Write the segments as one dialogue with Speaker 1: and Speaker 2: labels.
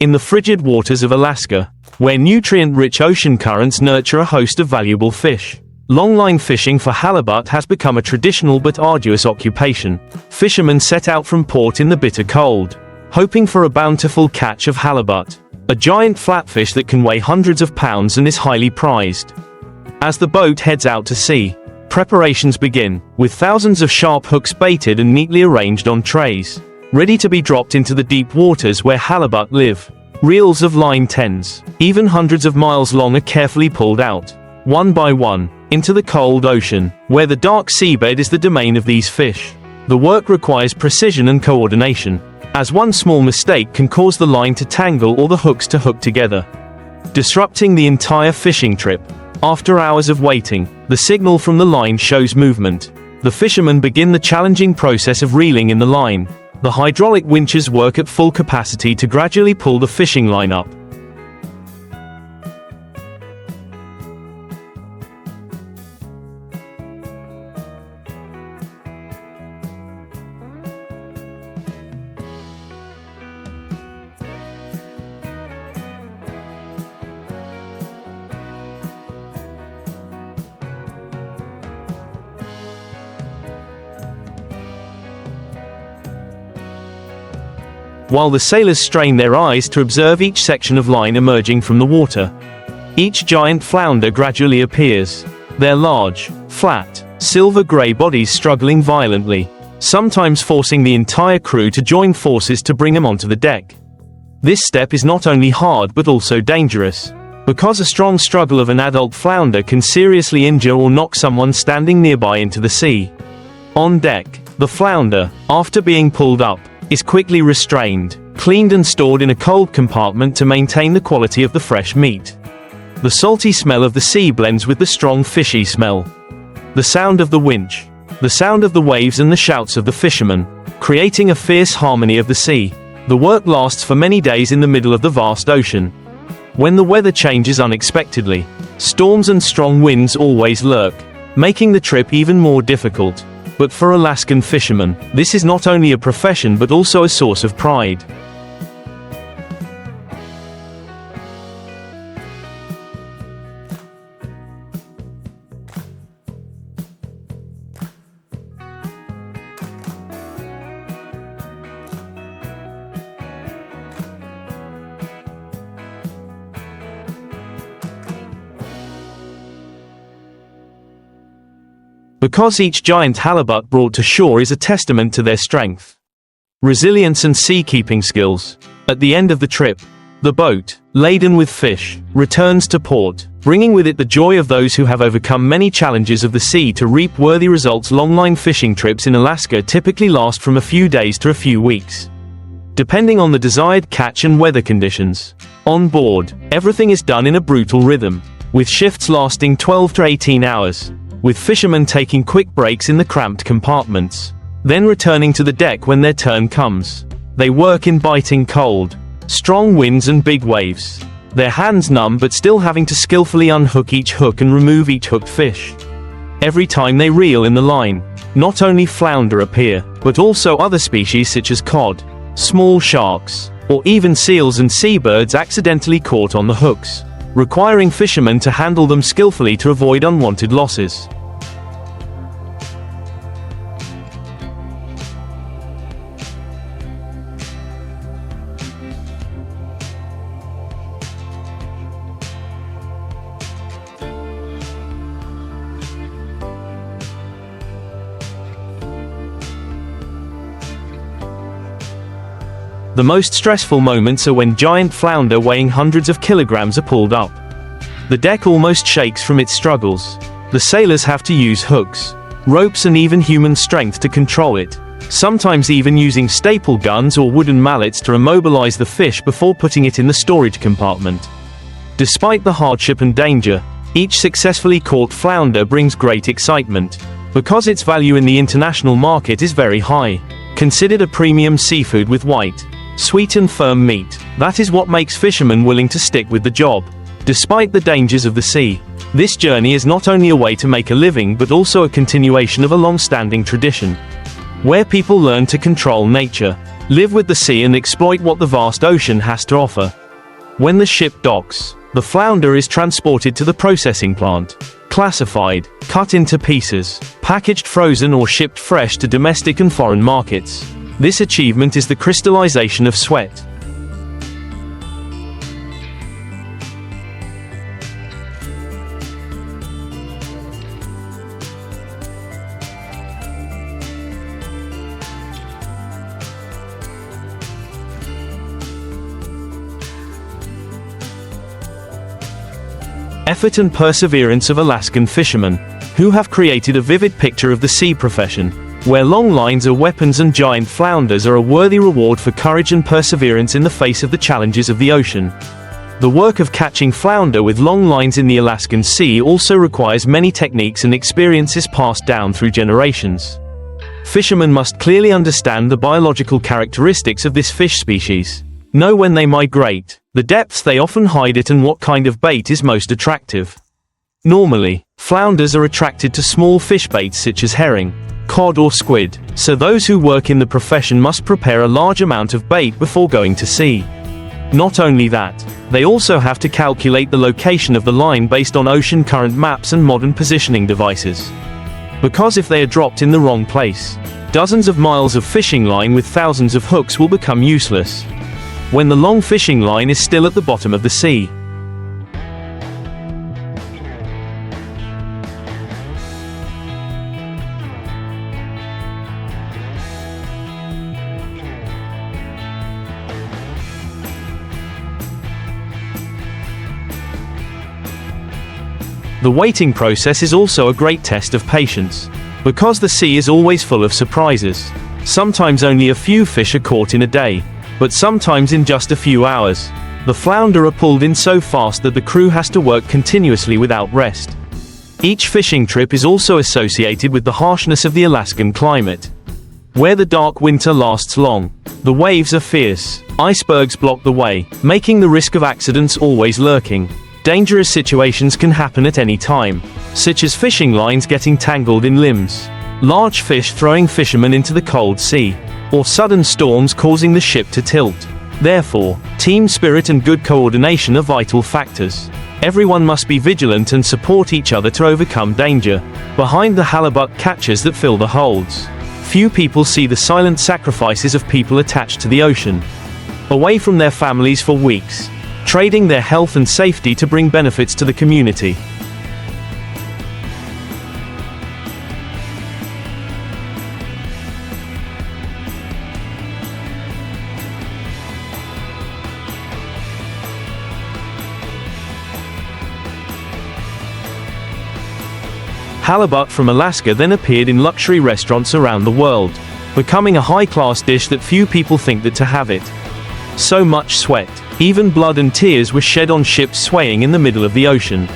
Speaker 1: in the frigid waters of Alaska, where nutrient-rich ocean currents nurture a host of valuable fish. Longline fishing for halibut has become a traditional but arduous occupation. Fishermen set out from port in the bitter cold, hoping for a bountiful catch of halibut, a giant flatfish that can weigh hundreds of pounds and is highly prized. As the boat heads out to sea, preparations begin, with thousands of sharp hooks baited and neatly arranged on trays, ready to be dropped into the deep waters where halibut live. Reels of line tens, even hundreds of miles long, are carefully pulled out, one by one, into the cold ocean, where the dark seabed is the domain of these fish. The work requires precision and coordination, as one small mistake can cause the line to tangle or the hooks to hook together, disrupting the entire fishing trip. After hours of waiting, the signal from the line shows movement. The fishermen begin the challenging process of reeling in the line. The hydraulic winches work at full capacity to gradually pull the fishing line up. While the sailors strain their eyes to observe each section of line emerging from the water, each giant flounder gradually appears, their large, flat, silver-gray bodies struggling violently, sometimes forcing the entire crew to join forces to bring them onto the deck. This step is not only hard but also dangerous, because a strong struggle of an adult flounder can seriously injure or knock someone standing nearby into the sea. On deck, the flounder, after being pulled up, is quickly restrained, cleaned and stored in a cold compartment to maintain the quality of the fresh meat. The salty smell of the sea blends with the strong fishy smell. The sound of the winch, the sound of the waves and the shouts of the fishermen, creating a fierce harmony of the sea. The work lasts for many days in the middle of the vast ocean. When the weather changes unexpectedly, storms and strong winds always lurk, making the trip even more difficult. But for Alaskan fishermen, this is not only a profession but also a source of pride. Because each giant halibut brought to shore is a testament to their strength, resilience and sea-keeping skills. At the end of the trip, the boat, laden with fish, returns to port, bringing with it the joy of those who have overcome many challenges of the sea to reap worthy results. Longline fishing trips in Alaska typically last from a few days to a few weeks, depending on the desired catch and weather conditions. On board, everything is done in a brutal rhythm, with shifts lasting 12 to 18 hours. With fishermen taking quick breaks in the cramped compartments, then returning to the deck when their turn comes. They work in biting cold, strong winds and big waves, their hands numb but still having to skillfully unhook each hook and remove each hooked fish. Every time they reel in the line, not only flounder appear, but also other species such as cod, small sharks, or even seals and seabirds accidentally caught on the hooks, requiring fishermen to handle them skillfully to avoid unwanted losses. The most stressful moments are when giant flounder weighing hundreds of kilograms are pulled up. The deck almost shakes from its struggles. The sailors have to use hooks, ropes and even human strength to control it, sometimes even using staple guns or wooden mallets to immobilize the fish before putting it in the storage compartment. Despite the hardship and danger, each successfully caught flounder brings great excitement, because its value in the international market is very high. Considered a premium seafood with white, sweet and firm meat, that is what makes fishermen willing to stick with the job. Despite the dangers of the sea, this journey is not only a way to make a living but also a continuation of a long-standing tradition, where people learn to control nature, live with the sea and exploit what the vast ocean has to offer. When the ship docks, the flounder is transported to the processing plant, classified, cut into pieces, packaged frozen or shipped fresh to domestic and foreign markets. This achievement is the crystallization of sweat. Effort and perseverance of Alaskan fishermen, who have created a vivid picture of the sea profession, where longlines are weapons and giant flounders are a worthy reward for courage and perseverance in the face of the challenges of the ocean. The work of catching flounder with longlines in the Alaskan Sea also requires many techniques and experiences passed down through generations. Fishermen must clearly understand the biological characteristics of this fish species, know when they migrate, the depths they often hide at, and what kind of bait is most attractive. Normally, flounders are attracted to small fish baits such as herring, cod or squid, so those who work in the profession must prepare a large amount of bait before going to sea. Not only that, they also have to calculate the location of the line based on ocean current maps and modern positioning devices. Because if they are dropped in the wrong place, dozens of miles of fishing line with thousands of hooks will become useless. When the long fishing line is still at the bottom of the sea. The waiting process is also a great test of patience, because the sea is always full of surprises. Sometimes only a few fish are caught in a day, but sometimes in just a few hours. The flounder are pulled in so fast that the crew has to work continuously without rest. Each fishing trip is also associated with the harshness of the Alaskan climate, where the dark winter lasts long. The waves are fierce, icebergs block the way, making the risk of accidents always lurking. Dangerous situations can happen at any time, such as fishing lines getting tangled in limbs, large fish throwing fishermen into the cold sea, or sudden storms causing the ship to tilt. Therefore, team spirit and good coordination are vital factors. Everyone must be vigilant and support each other to overcome danger. Behind the halibut catches that fill the holds, few people see the silent sacrifices of people attached to the ocean, away from their families for weeks, trading their health and safety to bring benefits to the community. Halibut from Alaska then appeared in luxury restaurants around the world, becoming a high-class dish that few people think that to have it. So much sweat, even blood and tears were shed on ships swaying in the middle of the ocean.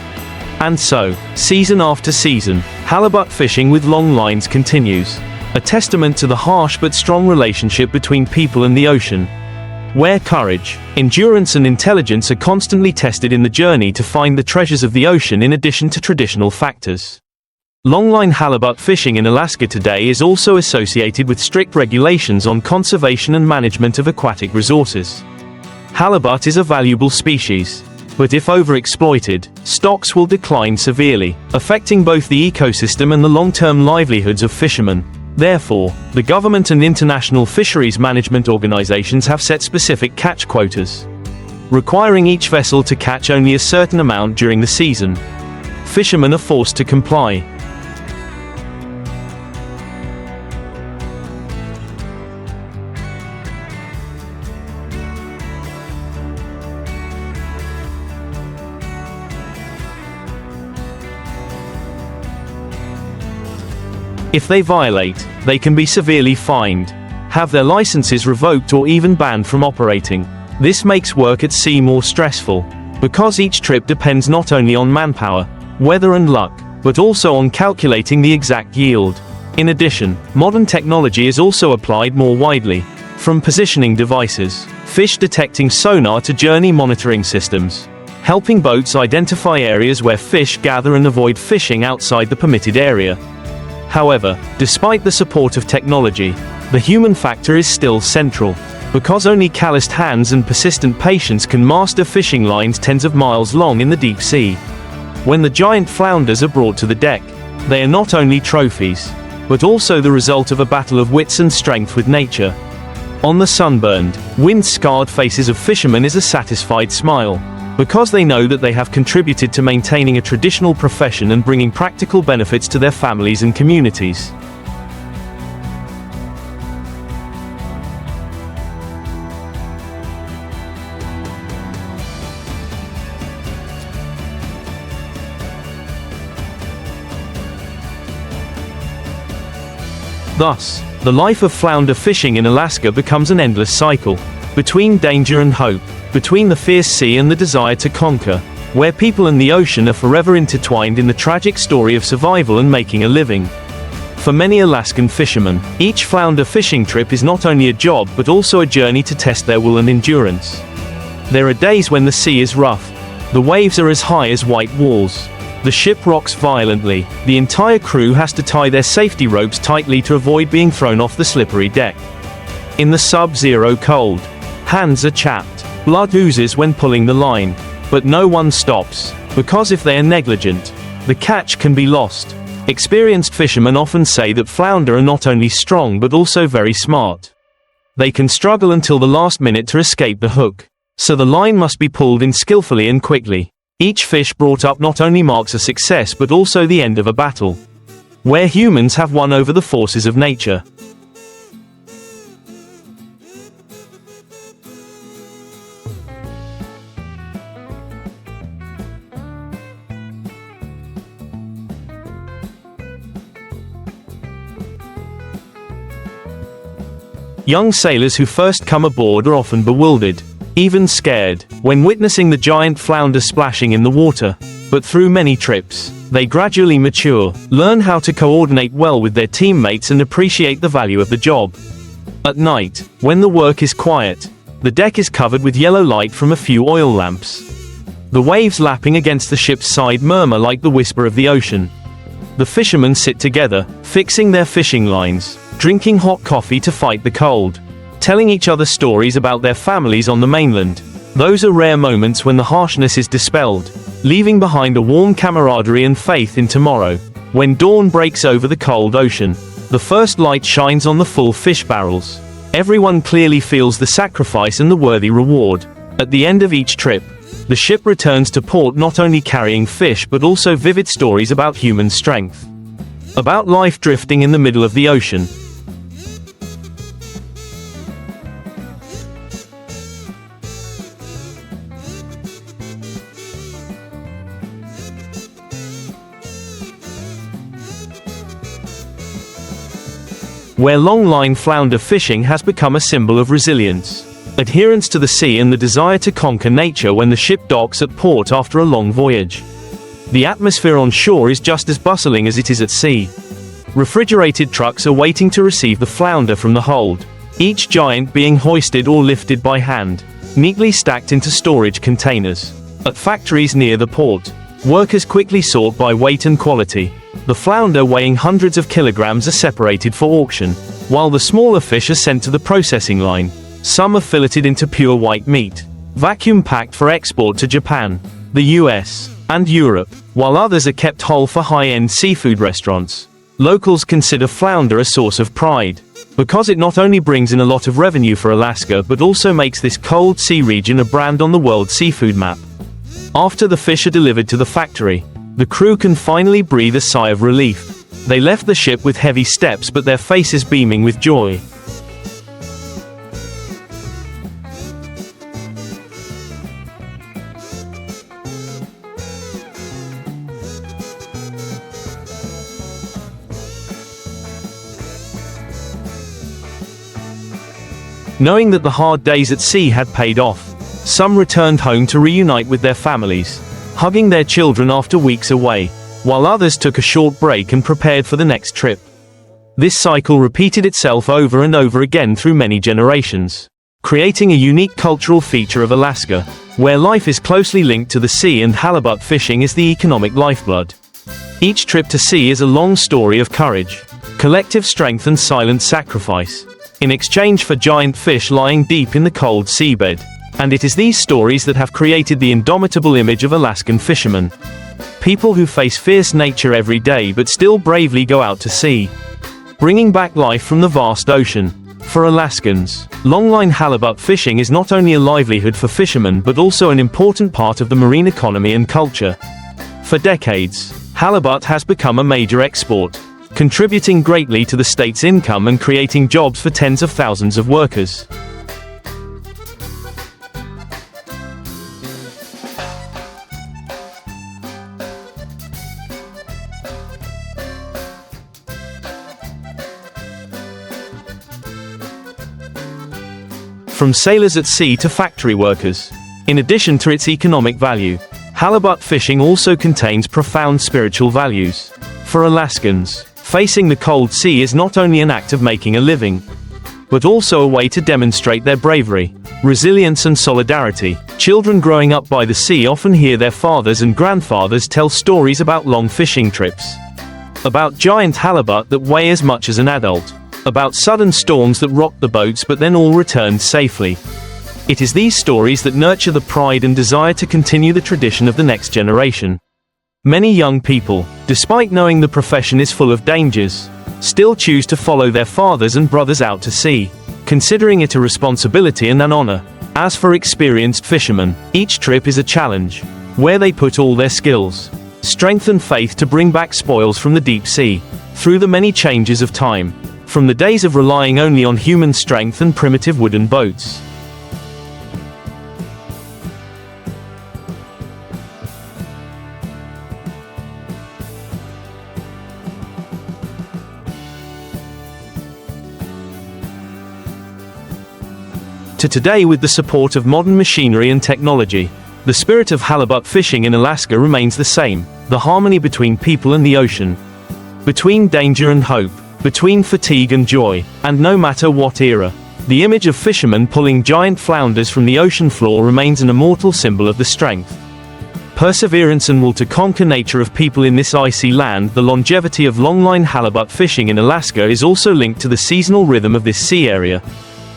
Speaker 1: And so, season after season, halibut fishing with long lines continues, a testament to the harsh but strong relationship between people and the ocean, where courage, endurance and intelligence are constantly tested in the journey to find the treasures of the ocean in addition to traditional factors. Longline halibut fishing in Alaska today is also associated with strict regulations on conservation and management of aquatic resources. Halibut is a valuable species, but if overexploited, stocks will decline severely, affecting both the ecosystem and the long-term livelihoods of fishermen. Therefore, the government and international fisheries management organizations have set specific catch quotas, requiring each vessel to catch only a certain amount during the season. Fishermen are forced to comply. If they violate, they can be severely fined, have their licenses revoked or even banned from operating. This makes work at sea more stressful, because each trip depends not only on manpower, weather and luck, but also on calculating the exact yield. In addition, modern technology is also applied more widely, from positioning devices, fish detecting sonar to journey monitoring systems, helping boats identify areas where fish gather and avoid fishing outside the permitted area. However, despite the support of technology, the human factor is still central, because only calloused hands and persistent patience can master fishing lines tens of miles long in the deep sea. When the giant flounders are brought to the deck, they are not only trophies, but also the result of a battle of wits and strength with nature. On the sunburned, wind-scarred faces of fishermen is a satisfied smile, because they know that they have contributed to maintaining a traditional profession and bringing practical benefits to their families and communities. Thus, the life of flounder fishing in Alaska becomes an endless cycle, between danger and hope, between the fierce sea and the desire to conquer, where people and the ocean are forever intertwined in the tragic story of survival and making a living. For many Alaskan fishermen, each flounder fishing trip is not only a job but also a journey to test their will and endurance. There are days when the sea is rough, the waves are as high as white walls, the ship rocks violently, the entire crew has to tie their safety ropes tightly to avoid being thrown off the slippery deck. In the sub-zero cold, hands are chapped, blood oozes when pulling the line, but no one stops, because if they are negligent, the catch can be lost. Experienced fishermen often say that flounder are not only strong but also very smart. They can struggle until the last minute to escape the hook, so the line must be pulled in skillfully and quickly. Each fish brought up not only marks a success but also the end of a battle, where humans have won over the forces of nature. Young sailors who first come aboard are often bewildered, even scared, when witnessing the giant flounder splashing in the water, but through many trips, they gradually mature, learn how to coordinate well with their teammates and appreciate the value of the job. At night, when the work is quiet, the deck is covered with yellow light from a few oil lamps. The waves lapping against the ship's side murmur like the whisper of the ocean. The fishermen sit together, fixing their fishing lines, drinking hot coffee to fight the cold, telling each other stories about their families on the mainland. Those are rare moments when the harshness is dispelled, leaving behind a warm camaraderie and faith in tomorrow. When dawn breaks over the cold ocean, the first light shines on the full fish barrels. Everyone clearly feels the sacrifice and the worthy reward. At the end of each trip, the ship returns to port not only carrying fish but also vivid stories about human strength, about life drifting in the middle of the ocean. Where longline flounder fishing has become a symbol of resilience, adherence to the sea and the desire to conquer nature when the ship docks at port after a long voyage. The atmosphere on shore is just as bustling as it is at sea. Refrigerated trucks are waiting to receive the flounder from the hold, each giant being hoisted or lifted by hand, neatly stacked into storage containers. At factories near the port, workers quickly sort by weight and quality. The flounder weighing hundreds of kilograms are separated for auction, while the smaller fish are sent to the processing line. Some are filleted into pure white meat, vacuum-packed for export to Japan, the US, and Europe, while others are kept whole for high-end seafood restaurants. Locals consider flounder a source of pride, because it not only brings in a lot of revenue for Alaska but also makes this cold sea region a brand on the world seafood map. After the fish are delivered to the factory, the crew can finally breathe a sigh of relief. They left the ship with heavy steps but their faces beaming with joy. Knowing that the hard days at sea had paid off, some returned home to reunite with their families, hugging their children after weeks away, while others took a short break and prepared for the next trip. This cycle repeated itself over and over again through many generations, creating a unique cultural feature of Alaska, where life is closely linked to the sea and halibut fishing is the economic lifeblood. Each trip to sea is a long story of courage, collective strength and silent sacrifice. in exchange for giant fish lying deep in the cold seabed. And it is these stories that have created the indomitable image of Alaskan fishermen. People who face fierce nature every day but still bravely go out to sea, bringing back life from the vast ocean. For Alaskans, longline halibut fishing is not only a livelihood for fishermen but also an important part of the marine economy and culture. For decades, halibut has become a major export, contributing greatly to the state's income and creating jobs for tens of thousands of workers. From sailors at sea to factory workers. In addition to its economic value, halibut fishing also contains profound spiritual values. For Alaskans, facing the cold sea is not only an act of making a living, but also a way to demonstrate their bravery, resilience and solidarity. Children growing up by the sea often hear their fathers and grandfathers tell stories about long fishing trips, about giant halibut that weigh as much as an adult, about sudden storms that rocked the boats but then all returned safely. It is these stories that nurture the pride and desire to continue the tradition of the next generation. Many young people, despite knowing the profession is full of dangers, still choose to follow their fathers and brothers out to sea, considering it a responsibility and an honor. As for experienced fishermen, each trip is a challenge, where they put all their skills, strength and faith to bring back spoils from the deep sea. Through the many changes of time, from the days of relying only on human strength and primitive wooden boats, to today with the support of modern machinery and technology, the spirit of halibut fishing in Alaska remains the same, the harmony between people and the ocean, between danger and hope, between fatigue and joy, and no matter what era. The image of fishermen pulling giant flounders from the ocean floor remains an immortal symbol of the strength, perseverance and will to conquer nature of people in this icy land. The longevity of longline halibut fishing in Alaska is also linked to the seasonal rhythm of this sea area.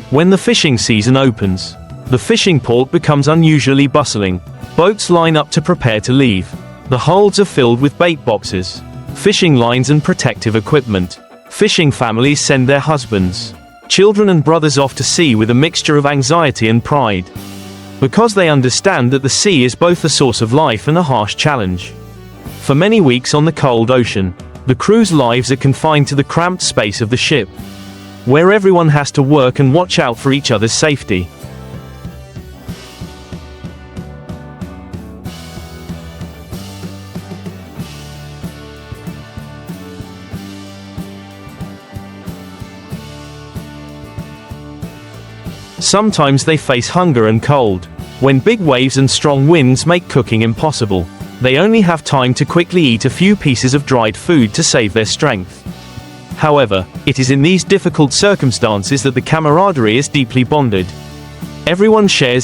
Speaker 1: When the fishing season opens, the fishing port becomes unusually bustling. Boats line up to prepare to leave. The holds are filled with bait boxes, fishing lines and protective equipment. Fishing families send their husbands, children and brothers off to sea with a mixture of anxiety and pride, because they understand that the sea is both a source of life and a harsh challenge. For many weeks on the cold ocean, the crew's lives are confined to the cramped space of the ship, where everyone has to work and watch out for each other's safety. Sometimes they face hunger and cold. When big waves and strong winds make cooking impossible, they only have time to quickly eat a few pieces of dried food to save their strength. However, it is in these difficult circumstances that the camaraderie is deeply bonded. Everyone shares